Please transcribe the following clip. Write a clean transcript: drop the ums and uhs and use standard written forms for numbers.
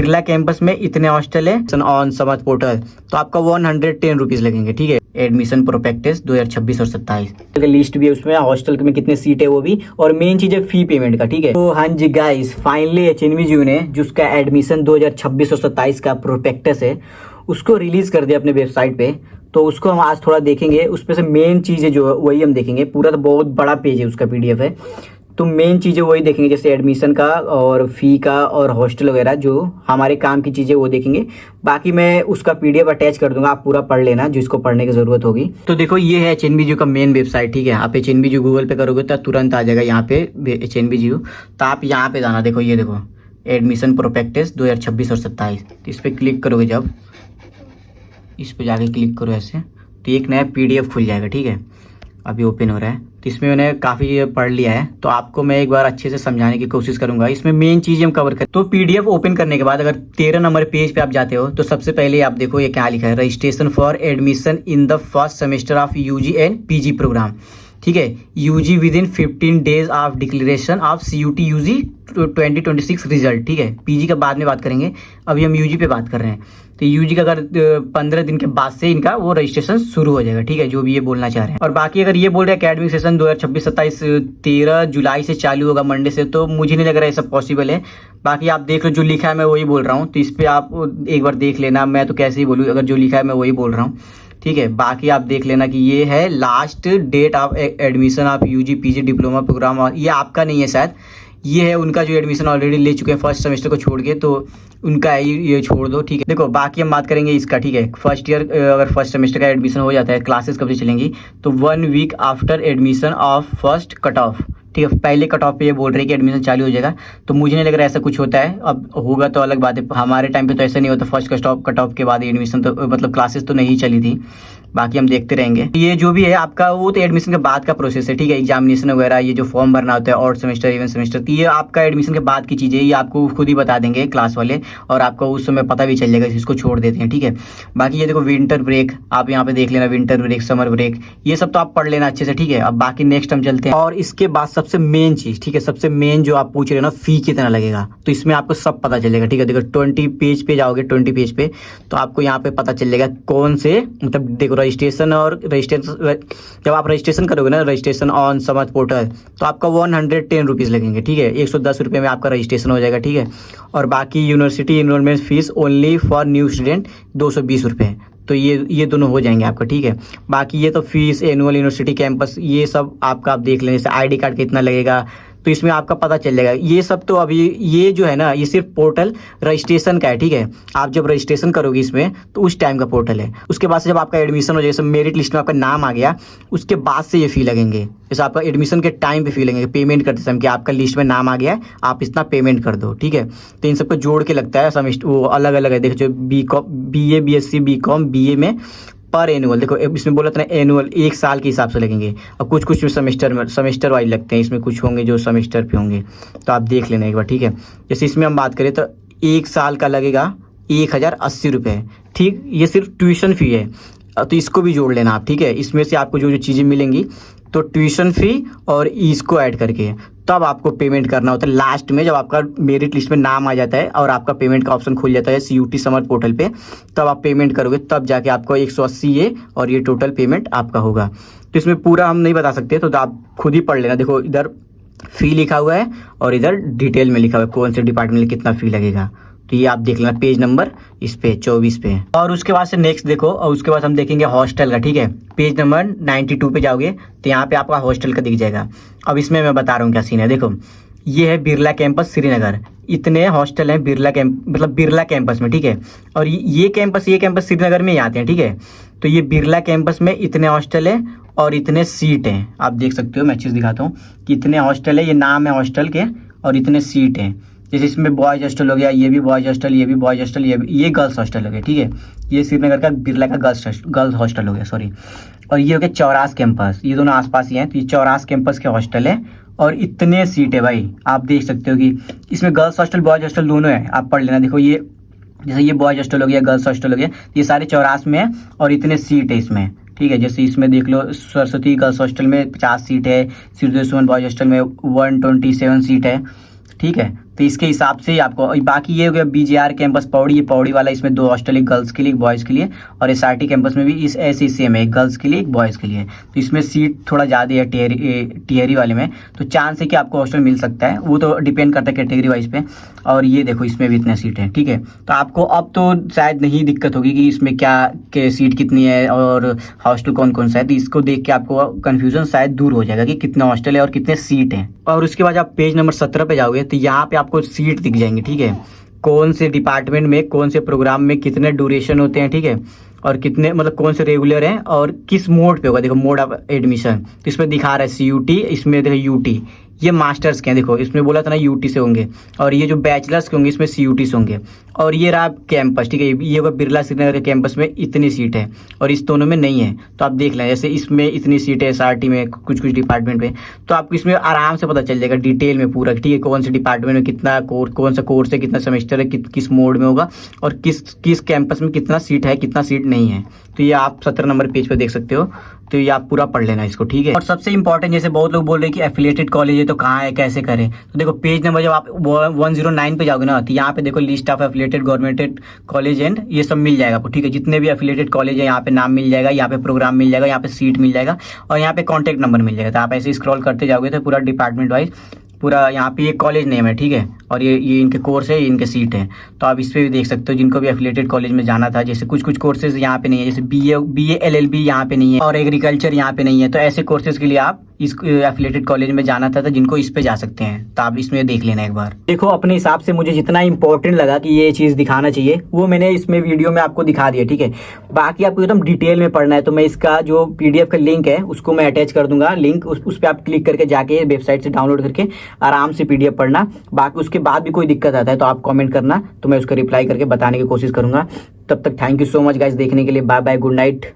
Birla campus में इतने hostel है ऑन समर्थ पोर्टल, तो आपका 110 रुपीज लगेंगे। ठीक है, एडमिशन प्रोस्पेक्टस 2026 और 27 लिस्ट भी है उसमें, हॉस्टल में कितने सीट है वो भी, और मेन चीज है फी पेमेंट का। ठीक है, तो हाँ जी गाइस, फाइनली एचएनबीयू ने जिसका एडमिशन 2026 और 27 का प्रोस्पेक्टस है उसको रिलीज कर दिया अपने वेबसाइट पे। तो उसको हम आज थोड़ा देखेंगे, उसमें से मेन चीजें जो है वही हम देखेंगे। पूरा तो बहुत बड़ा पेज है उसका, पीडीएफ है, तो मेन चीज़ें वही देखेंगे, जैसे एडमिशन का और फ़ी का और हॉस्टल वगैरह जो हमारे काम की चीज़ें वो देखेंगे। बाकी मैं उसका पीडीएफ अटैच कर दूंगा, आप पूरा पढ़ लेना जिसको पढ़ने की ज़रूरत होगी। तो देखो ये है एचएनबीयू का मेन वेबसाइट। ठीक है, आप एचएनबीयू गूगल पे करोगे तो तुरंत आ जाएगा यहाँ पे एचएनबीयू। तो आप यहाँ पे जाना, देखो ये देखो एडमिशन प्रोस्पेक्टस 2026 और 27। तो इस पर क्लिक करोगे, जब इस पर जाके क्लिक करो ऐसे, तो एक नया पीडीएफ खुल जाएगा। ठीक है, अभी ओपन हो रहा है। तो इसमें मैंने काफ़ी पढ़ लिया है, तो आपको मैं एक बार अच्छे से समझाने की कोशिश करूंगा। इसमें मेन चीज़ हम कवर करें। तो पीडीएफ ओपन करने के बाद अगर 13 नंबर पेज पे आप जाते हो तो सबसे पहले आप देखो ये क्या लिखा है, registration for admission in the first semester of UG and PG program. ठीक है, UG within 15 days of declaration of CUT UG 2026 result. ठीक है, पीजी का बाद में बात करेंगे, अभी हम यूजी पे बात कर रहे हैं। तो यूजी का अगर 15 दिन के बाद से इनका वो रजिस्ट्रेशन शुरू हो जाएगा। ठीक है, जो भी ये बोलना चाह रहे हैं। और बाकी अगर ये बोल रहे हैं अकेडमिक सेशन 2026-27 13 जुलाई से चालू होगा, मंडे से, तो मुझे नहीं लग रहा है सब पॉसिबल है। बाकी आप देख लो, जो लिखा है मैं वही बोल रहा हूँ, तो इस पर आप एक बार देख लेना। मैं तो कैसे ही बोलूँ, अगर जो लिखा है मैं वही बोल रहा हूँ। ठीक है, बाकी आप देख लेना कि ये है last date of admission of UG PG diploma program. और ये आपका नहीं है शायद, ये है उनका जो एडमिशन ऑलरेडी ले चुके हैं फर्स्ट सेमेस्टर को छोड़ के, तो उनका ये छोड़ दो। ठीक है, देखो बाकी हम बात करेंगे इसका। ठीक है, फर्स्ट ईयर अगर फर्स्ट सेमेस्टर का एडमिशन हो जाता है, क्लासेस कब से चलेंगी, तो 1 week after admission of first cut off. ठीक है, पहले कट ऑफ पे ये बोल रहे हैं कि एडमिशन चालू हो जाएगा, तो मुझे नहीं लग रहा है ऐसा कुछ होता है। अब होगा तो अलग बात है, हमारे टाइम पे तो ऐसा नहीं होता, फर्स्ट कट ऑफ के बाद एडमिशन, तो मतलब क्लासेस तो नहीं चली थी। बाकी हम देखते रहेंगे। ये जो भी है आपका वो तो एडमिशन के बाद का प्रोसेस है। ठीक है, एग्जामिनेशन वगैरह, ये जो फॉर्म भरना होता है ऑड सेमेस्टर इवन सेमेस्टर, तो ये आपका एडमिशन के बाद की चीज़ें, ये आपको खुद ही बता देंगे क्लास वाले, और आपको उस समय पता भी चल जाएगा, इसको छोड़ देते हैं। ठीक है, बाकी ये देखो विंटर ब्रेक, आप यहाँ पे देख लेना, विंटर ब्रेक, समर ब्रेक, ये सब तो आप पढ़ लेना अच्छे से। ठीक है, अब बाकी नेक्स्ट हम चलते हैं। और इसके बाद सबसे मेन चीज़, ठीक है, सबसे मेन जो आप पूछ रहे हो ना, फी कितना लगेगा, तो इसमें आपको सब पता चलेगा। ठीक है, देखो 20 पेज पे जाओगे, 20 पेज पे तो आपको यहाँ पे पता चलेगा कौन से, मतलब देखो रजिस्ट्रेशन, और रजिस्ट्रेशन जब आप रजिस्ट्रेशन करोगे ना, रजिस्ट्रेशन ऑन समर्थ पोर्टल, तो आपका 110 रुपीज़ लगेंगे। ठीक है, 110 रुपये में आपका रजिस्ट्रेशन हो जाएगा। ठीक है, और बाकी university enrollment fees only for new student 220 रुपये, तो ये दोनों हो जाएंगे आपका। ठीक है, बाकी ये तो फीस, एनुअल यूनिवर्सिटी कैंपस, ये सब आपका आप देख लें, जैसे ID कार्ड कितना लगेगा, तो इसमें आपका पता चल जाएगा। ये सब तो अभी ये जो है ना, ये सिर्फ पोर्टल रजिस्ट्रेशन का है। ठीक है, आप जब रजिस्ट्रेशन करोगे इसमें, तो उस टाइम का पोर्टल है। उसके बाद से जब आपका एडमिशन हो, जैसे मेरिट लिस्ट में आपका नाम आ गया, उसके बाद से ये फी लगेंगे। जैसे आपका एडमिशन के टाइम पे फी लगेंगे, पेमेंट करते समय कि आपका लिस्ट में नाम आ गया है, आप इतना पेमेंट कर दो। ठीक है, तो इन सबको जोड़ के लगता है सेमेस्टर, वो अलग अलग है। देखो जो BA BSc BCom BA में पर एनुअल, देखो इसमें बोला था ना एनुअल, 1 साल के हिसाब से लगेंगे। अब कुछ सेमेस्टर वाइज लगते हैं, इसमें कुछ होंगे जो सेमेस्टर पे होंगे, तो आप देख लेना एक बार। ठीक है, जैसे इसमें हम बात करें तो 1 साल का लगेगा 1080 रुपये। ठीक, ये सिर्फ ट्यूशन फ़ी है, तो इसको भी जोड़ लेना आप। ठीक है, इसमें से आपको जो जो चीज़ें मिलेंगी, तो ट्यूशन फ़ी और इसको ऐड करके तब आपको पेमेंट करना होता है लास्ट में, जब आपका मेरिट लिस्ट में नाम आ जाता है और आपका पेमेंट का ऑप्शन खुल जाता है CUT समर्थ पोर्टल पे, तब आप पेमेंट करोगे, तब जाके आपको 180 ये और ये टोटल पेमेंट आपका होगा। तो इसमें पूरा हम नहीं बता सकते, तो आप खुद ही पढ़ लेना। देखो इधर फ़ी लिखा हुआ है और इधर डिटेल में लिखा हुआ है कौन से डिपार्टमेंट में कितना फ़ी लगेगा, तो ये आप देख लेना पेज नंबर इस पे 24 पे। और उसके बाद से नेक्स्ट देखो, और उसके बाद हम देखेंगे हॉस्टल का। ठीक है, पेज नंबर 92 पे जाओगे तो यहाँ पे आपका हॉस्टल का दिख जाएगा। अब इसमें मैं बता रहा हूँ क्या सीन है। देखो ये है बिरला कैंपस श्रीनगर, इतने हॉस्टल हैं बिरला कैंपस में। ठीक है, और ये कैंपस श्रीनगर में ही आते हैं। ठीक है, तो ये बिरला कैंपस में इतने हॉस्टल है और इतने सीट हैं, आप देख सकते हो। मैं चीज़ दिखाता हूँ कि इतने हॉस्टल है, ये नाम है हॉस्टल के, और इतने सीट हैं। जैसे इसमें बॉयज हॉस्टल हो गया, ये भी बॉयज हॉस्टल, ये भी बॉयज हॉस्टल, ये गर्ल्स हॉस्टल हो गया। ठीक है, ये श्रीनगर का बिरला का गर्ल्स हॉस्टल हो गया, सॉरी। और ये हो गया चौरास कैंपस, ये दोनों आसपास ही हैं, तो ये चौरास कैंपस के हॉस्टल है और इतने सीट है भाई। आप देख सकते हो कि इसमें गर्ल्स हॉस्टल बॉयज हॉस्टल दोनों है, आप पढ़ लेना। देखो ये जैसे ये बॉयज हॉस्टल हो गया, गर्ल्स हॉस्टल हो गया, ये सारे चौरास में है और इतने सीट है इसमें। ठीक है, जैसे इसमें देख लो सरस्वती गर्ल्स हॉस्टल में 50 सीट है, सूर्य सुमन बॉयज हॉस्टल में 127 सीट है। ठीक है, तो इसके हिसाब से आपको बाकी ये हो गया BJR कैंपस पौड़ी, ये पौड़ी वाला, इसमें 2 हॉस्टल, एक गर्ल्स के लिए एक बॉयज़ के लिए, और SRT कैंपस में भी इस ऐसे सेम है, एक गर्ल्स के लिए एक बॉयज़ के लिए। तो इसमें सीट थोड़ा ज़्यादा है टियरी वाले में, तो चांस है कि आपको हॉस्टल मिल सकता है, वो तो डिपेंड करता है कैटेगरी वाइज पे। और ये देखो इसमें भी इतने सीट हैं, ठीक है। तो आपको अब तो शायद नहीं दिक्कत होगी कि इसमें क्या के सीट कितनी है और हॉस्टल कौन कौन सा है, तो इसको देख के आपको कन्फ्यूजन शायद दूर हो जाएगा कि कितने हॉस्टल है और कितने सीट हैं। और उसके बाद आप पेज नंबर 17 पे जाओगे तो यहाँ पे आपको सीट दिख जाएंगे, ठीक है, कौन से डिपार्टमेंट में कौन से प्रोग्राम में कितने ड्यूरेशन होते हैं, ठीक है, और कितने मतलब कौन से रेगुलर हैं और किस मोड पे होगा। देखो मोड ऑफ एडमिशन, तो इसमें दिखा रहा है CUT, इसमें देखो UT, ये मास्टर्स के हैं, देखो इसमें बोला था ना UT से होंगे, और ये जो बैचलर्स के होंगे इसमें CUT से होंगे। और ये रहा कैंपस, ठीक है, ये होगा बिरला श्रीनगर के कैंपस में इतनी सीट है और इस दोनों में नहीं है। तो आप देख लें, जैसे इसमें इतनी सीट है SRT में, कुछ कुछ डिपार्टमेंट में, तो आपको इसमें आराम से पता चल जाएगा डिटेल में पूरा, ठीक है, कौन से डिपार्टमेंट में कितना कौन सा कोर्स है, कितना सेमेस्टर है, किस मोड में होगा, और किस कैंपस में कितना सीट है, कितना सीट नहीं है। तो ये आप 17 नंबर पेज पर देख सकते हो, तो ये आप पूरा पढ़ लेना इसको, ठीक है। और सबसे इंपॉर्टेंट, जैसे बहुत लोग बोल रहे हैं कि एफिलिएटेड कॉलेज है तो कहाँ है, कैसे करें, तो देखो पेज नंबर जब आप 109 पे जाओगे ना, तो यहाँ पे देखो list of affiliated government aided college and ये सब मिल जाएगा आपको, ठीक है, जितने भी एफिलिएटेड कॉलेज है यहाँ पे नाम मिल जाएगा, यहाँ पे प्रोग्राम मिल जाएगा, यहाँ पे सीट मिल जाएगा, और यहाँ पे कॉन्टैक्ट नंबर मिल जाएगा। तो आप ऐसे स्क्रॉल करते जाओगे तो पूरा डिपार्टमेंट वाइज पूरा यहाँ पे ये कॉलेज नेम है, ठीक है, और ये इनके कोर्स है, ये इनके सीट है। तो आप इस पे भी देख सकते हो जिनको भी एफिलिएटेड कॉलेज में जाना था, जैसे कुछ कोर्सेज यहाँ पे नहीं है, जैसे BA LLB यहाँ पे नहीं है और एग्रीकल्चर यहाँ पे नहीं है, तो ऐसे कोर्सेज के लिए आप इस एफिलिएटेड कॉलेज में जाना था, तो जिनको इस पे जा सकते हैं, तो आप इसमें देख लेना एक बार। देखो अपने हिसाब से मुझे जितना इंपॉर्टेंट लगा कि ये चीज़ दिखाना चाहिए वो मैंने इसमें वीडियो में आपको दिखा दिया, ठीक है। बाकी आपको एकदम डिटेल में पढ़ना है तो मैं इसका जो PDF का लिंक है उसको मैं अटैच कर दूंगा, लिंक उस पर आप क्लिक करके जाके वेबसाइट से डाउनलोड करके आराम से PDF पढ़ना। बाकी उसके बाद भी कोई दिक्कत आता है तो आप कमेंट करना, तो मैं उसका रिप्लाई करके बताने की कोशिश करूंगा। तब तक thank you so much guys देखने के लिए, बाय बाय, गुड नाइट।